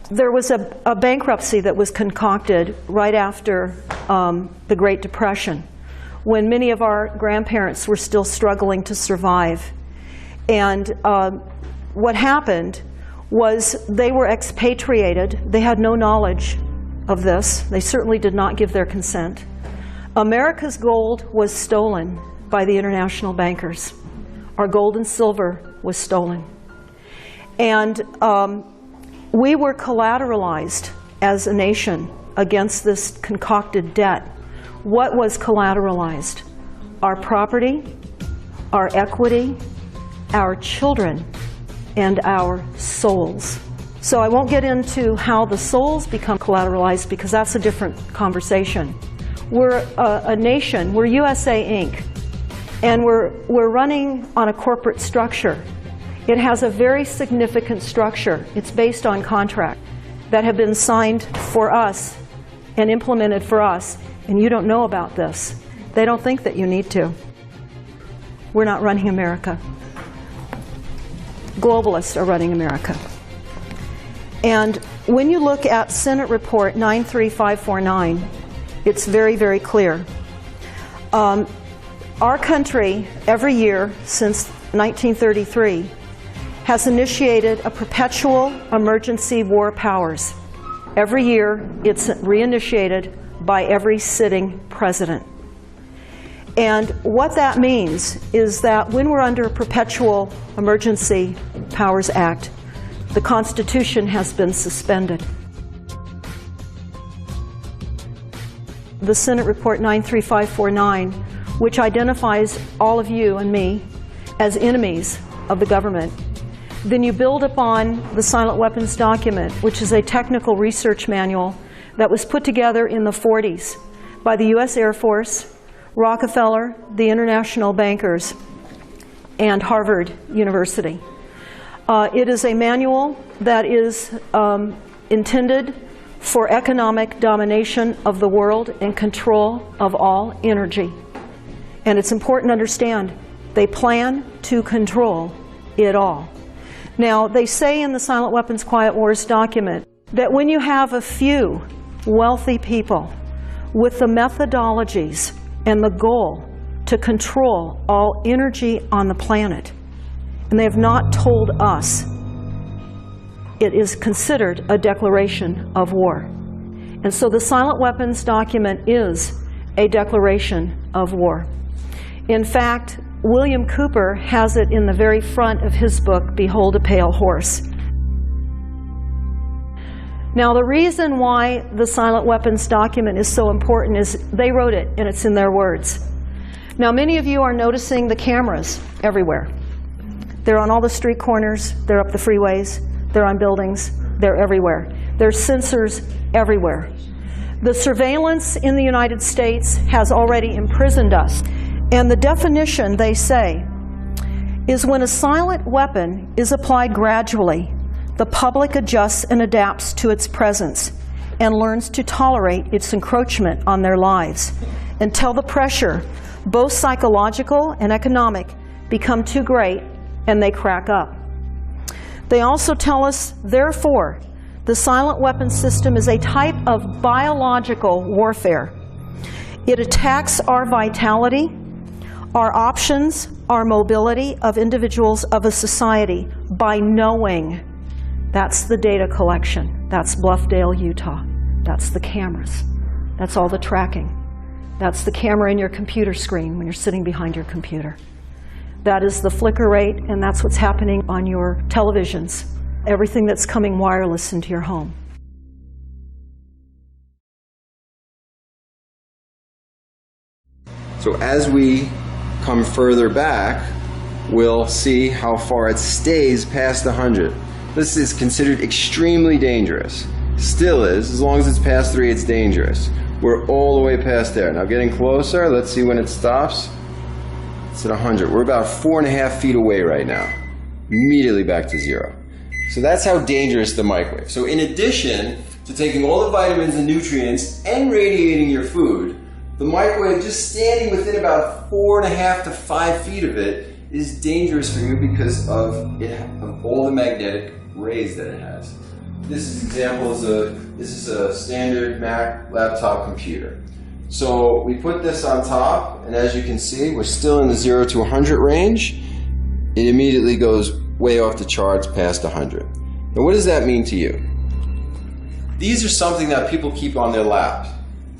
There was a bankruptcy that was concocted right after the Great Depression, when many of our grandparents were still struggling to survive. And what happened was they were expatriated. They had no knowledge of this. They certainly did not give their consent. America's gold was stolen by the international bankers. Our gold and silver was stolen. And we were collateralized as a nation against this concocted debt. What was collateralized? Our property, our equity, our children, and our souls. So I won't get into how the souls become collateralized because that's a different conversation. We're a nation, we're USA Inc., and we're running on a corporate structure. It has a very significant structure. It's based on contracts that have been signed for us and implemented for us, and you don't know about this. They don't think that you need to. We're not running America. Globalists are running America. And when you look at Senate Report 93549, it's very, very clear. Our country, every year since 1933, has initiated a perpetual emergency war powers. Every year, it's reinitiated by every sitting president. And what that means is that when we're under a perpetual emergency powers act, the Constitution has been suspended. The Senate Report 93549, which identifies all of you and me as enemies of the government. Then you build upon the silent weapons document, which is a technical research manual that was put together in the 40s by the US Air Force, Rockefeller, the international bankers, and Harvard University. It is a manual that is intended for economic domination of the world and control of all energy. And it's important to understand, they plan to control it all. Now, they say in the Silent Weapons Quiet Wars document that when you have a few wealthy people with the methodologies and the goal to control all energy on the planet, and they have not told us, it is considered a declaration of war. And so the Silent Weapons document is a declaration of war. In fact, William Cooper has it in the very front of his book, Behold a Pale Horse. Now, the reason why the Silent Weapons document is so important is they wrote it, and it's in their words. Now, many of you are noticing the cameras everywhere. They're on all the street corners, they're up the freeways, they're on buildings, they're everywhere. There's sensors everywhere. The surveillance in the United States has already imprisoned us. And the definition, they say, is when a silent weapon is applied gradually, the public adjusts and adapts to its presence and learns to tolerate its encroachment on their lives until the pressure, both psychological and economic, become too great and they crack up. They also tell us, therefore, the silent weapon system is a type of biological warfare. It attacks our vitality, our options, our mobility of individuals of a society by knowing. That's the data collection. That's Bluffdale, Utah. That's the cameras. That's all the tracking. That's the camera in your computer screen when you're sitting behind your computer. That is the flicker rate, and that's what's happening on your televisions. Everything that's coming wireless into your home. So as we come further back, we'll see how far it stays past 100. This is considered extremely dangerous. Still is. As long as it's past 3, it's dangerous. We're all the way past there. Now getting closer, let's see when it stops. It's at 100. We're about 4.5 feet away right now. Immediately back to 0. So that's how dangerous the microwave. So in addition to taking all the vitamins and nutrients and radiating your food, the microwave, just standing within about 4.5 to 5 feet of it, is dangerous for you because of all the magnetic rays that it has. this example is this is a standard Mac laptop computer. So we put this on top, and as you can see, we're still in the 0 to 100 range. It immediately goes way off the charts past 100. Now what does that mean to you? These are something that people keep on their laps.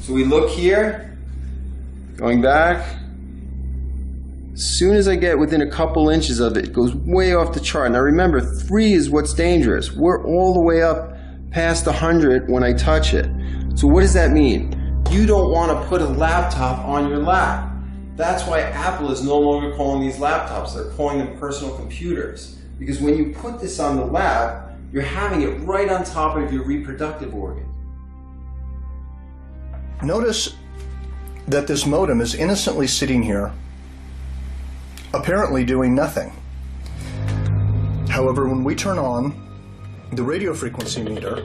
So we look here, going back. As soon as I get within a couple inches of it, it goes way off the chart. Now remember, 3 is what's dangerous. We're all the way up past 100 when I touch it. So what does that mean? You don't want to put a laptop on your lap. That's why Apple is no longer calling these laptops. They're calling them personal computers. Because when you put this on the lap, you're having it right on top of your reproductive organ. Notice that this modem is innocently sitting here, apparently doing nothing. However, when we turn on the radio frequency meter,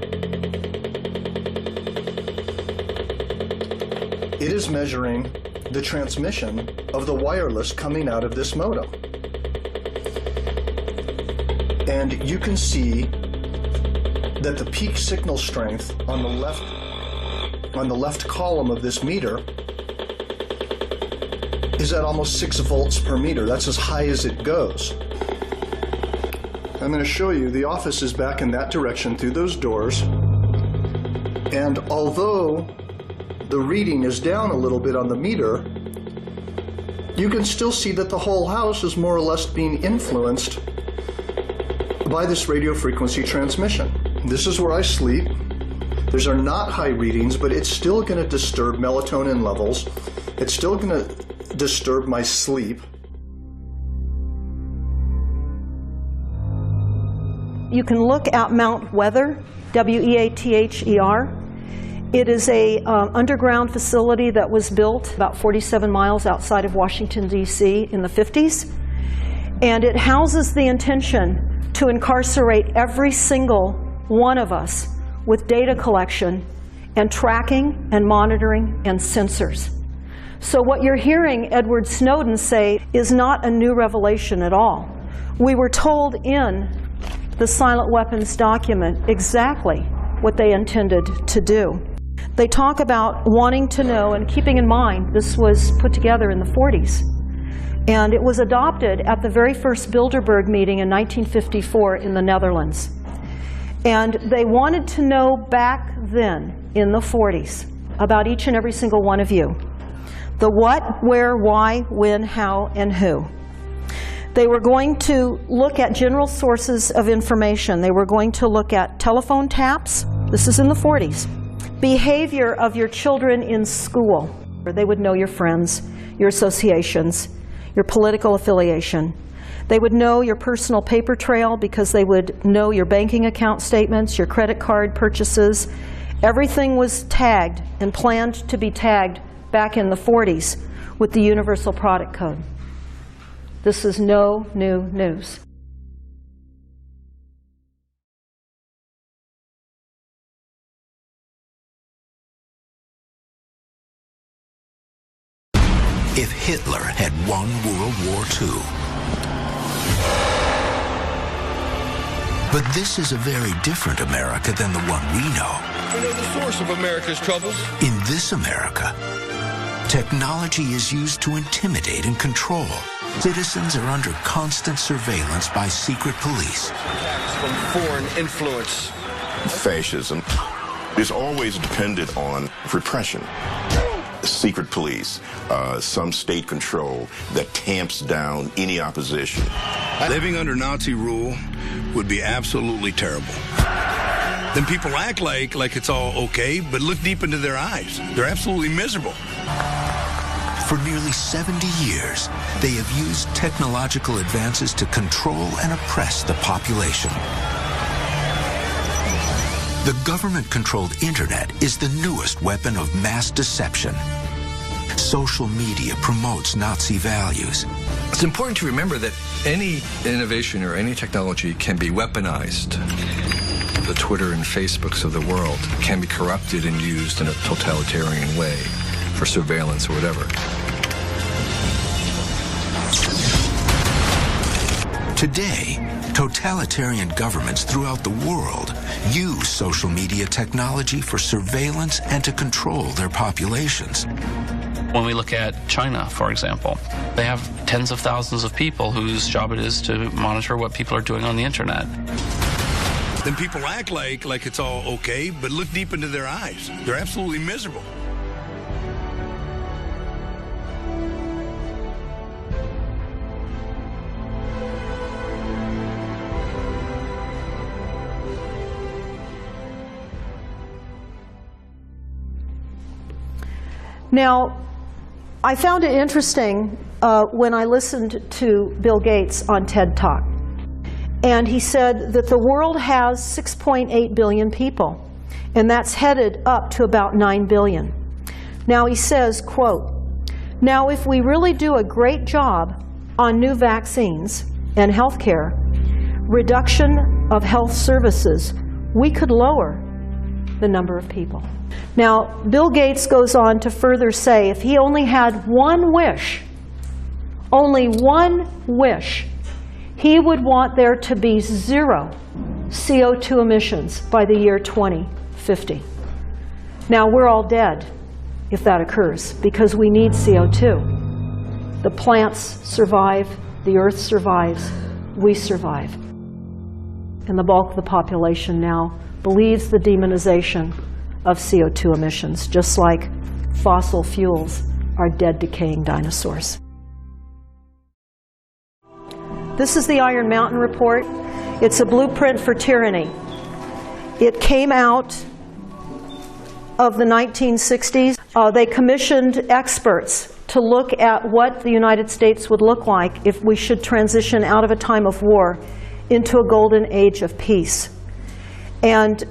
it is measuring the transmission of the wireless coming out of this modem. And you can see that the peak signal strength on the left column of this meter is at almost 6 volts per meter. That's as high as it goes. I'm going to show you the office is back in that direction through those doors. And although the reading is down a little bit on the meter, you can still see that the whole house is more or less being influenced by this radio frequency transmission. This is where I sleep. These are not high readings, but it's still going to disturb melatonin levels. It's still going to disturb my sleep. You can look at Mount Weather, W-E-A-T-H-E-R. It is a underground facility that was built about 47 miles outside of Washington, D.C. in the 50s. And it houses the intention to incarcerate every single one of us with data collection and tracking and monitoring and sensors. So what you're hearing Edward Snowden say is not a new revelation at all. We were told in the silent weapons document exactly what they intended to do. They talk about wanting to know, and keeping in mind this was put together in the 40s. And it was adopted at the very first Bilderberg meeting in 1954 in the Netherlands. And they wanted to know back then, in the 40s, about each and every single one of you. The what, where, why, when, how, and who. They were going to look at general sources of information. They were going to look at telephone taps. This is in the 40s. Behavior of your children in school. They would know your friends, your associations, your political affiliation. They would know your personal paper trail because they would know your banking account statements, your credit card purchases. Everything was tagged and planned to be tagged back in the 40s with the Universal Product Code. This is no new news. If Hitler had won World War II. But this is a very different America than the one we know. We know the source of America's troubles. In this America, technology is used to intimidate and control. Citizens are under constant surveillance by secret police. Attacks from foreign influence. Fascism is always dependent on repression. Secret police, some state control that tamps down any opposition. Living under Nazi rule would be absolutely terrible. Then people act like it's all okay, but look deep into their eyes. They're absolutely miserable. For nearly 70 years, they have used technological advances to control and oppress the population. The government-controlled internet is the newest weapon of mass deception. Social media promotes Nazi values. It's important to remember that any innovation or any technology can be weaponized. The Twitter and Facebooks of the world can be corrupted and used in a totalitarian way for surveillance or whatever. Today, Totalitarian governments throughout the world use social media technology for surveillance and to control their populations. When we look at China, for example, they have tens of thousands of people whose job it is to monitor what people are doing on the internet. Then people act like it's all okay, but look deep into their eyes. They're absolutely miserable. Now, I found it interesting when I listened to Bill Gates on TED Talk. And he said that the world has 6.8 billion people, and that's headed up to about 9 billion. Now he says, quote, "Now if we really do a great job on new vaccines and healthcare, reduction of health services, we could lower the number of people." Now, Bill Gates goes on to further say if he only had one wish, only one wish, he would want there to be 0 CO2 emissions by the year 2050. Now, we're all dead if that occurs because we need CO2. The plants survive, the earth survives, we survive. And the bulk of the population now believes the demonization of CO2 emissions, just like fossil fuels are dead, decaying dinosaurs. This is the Iron Mountain Report. It's a blueprint for tyranny. It came out of the 1960s. They commissioned experts to look at what the United States would look like if we should transition out of a time of war into a golden age of peace. And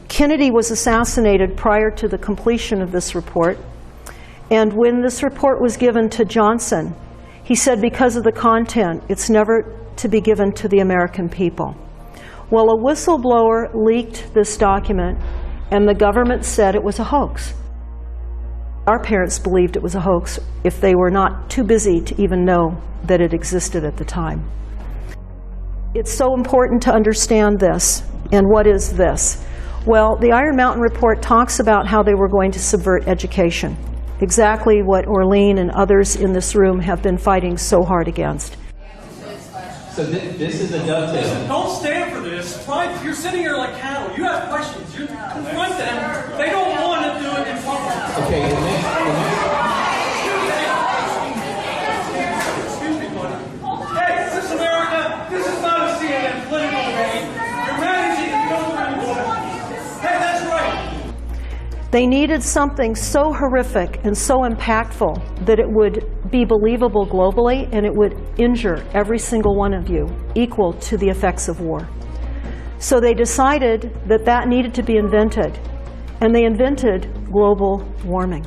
Kennedy was assassinated prior to the completion of this report. And when this report was given to Johnson, he said because of the content, it's never to be given to the American people. Well, a whistleblower leaked this document, and the government said it was a hoax. Our parents believed it was a hoax if they were not too busy to even know that it existed at the time. It's so important to understand this. And what is this? Well, the Iron Mountain Report talks about how they were going to subvert education, exactly what Orlean and others in this room have been fighting so hard against. So this is a dovetail. Don't stand for this. Fine, you're sitting here like cattle. You have questions. You confront them. They don't want to do it in public. Okay, the next Excuse me, buddy. Hey, this is America. This is not a CNN political debate. You're managing the government. Hey, that's right. They needed something so horrific and so impactful that it would be believable globally and it would injure every single one of you, equal to the effects of war. So they decided that that needed to be invented, and they invented global warming.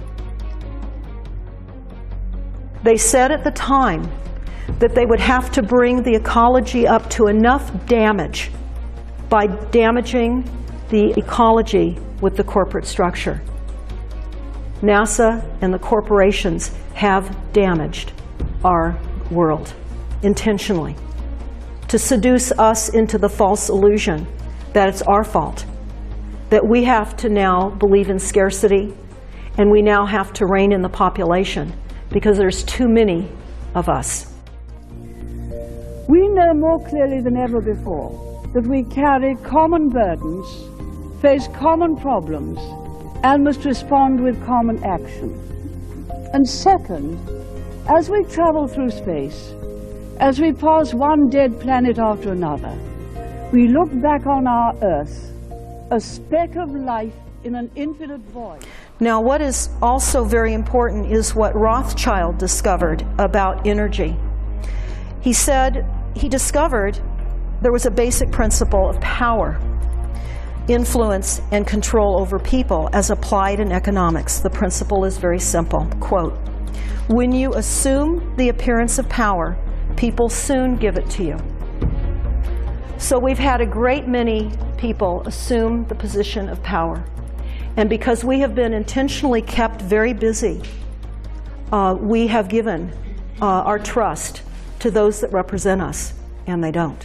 They said at the time that they would have to bring the ecology up to enough damage by damaging the ecology with the corporate structure. NASA and the corporations have damaged our world intentionally to seduce us into the false illusion that it's our fault, that we have to now believe in scarcity and we now have to rein in the population because there's too many of us. We know more clearly than ever before that we carry common burdens, face common problems, and must respond with common action. And second, as we travel through space, as we pass one dead planet after another, we look back on our Earth, a speck of life in an infinite void. Now, what is also very important is what Rothschild discovered about energy. He said he discovered there was a basic principle of power, influence, and control over people as applied in economics. The principle is very simple. Quote, "When you assume the appearance of power, people soon give it to you." So we've had a great many people assume the position of power. And because we have been intentionally kept very busy, we have given our trust to those that represent us, and they don't.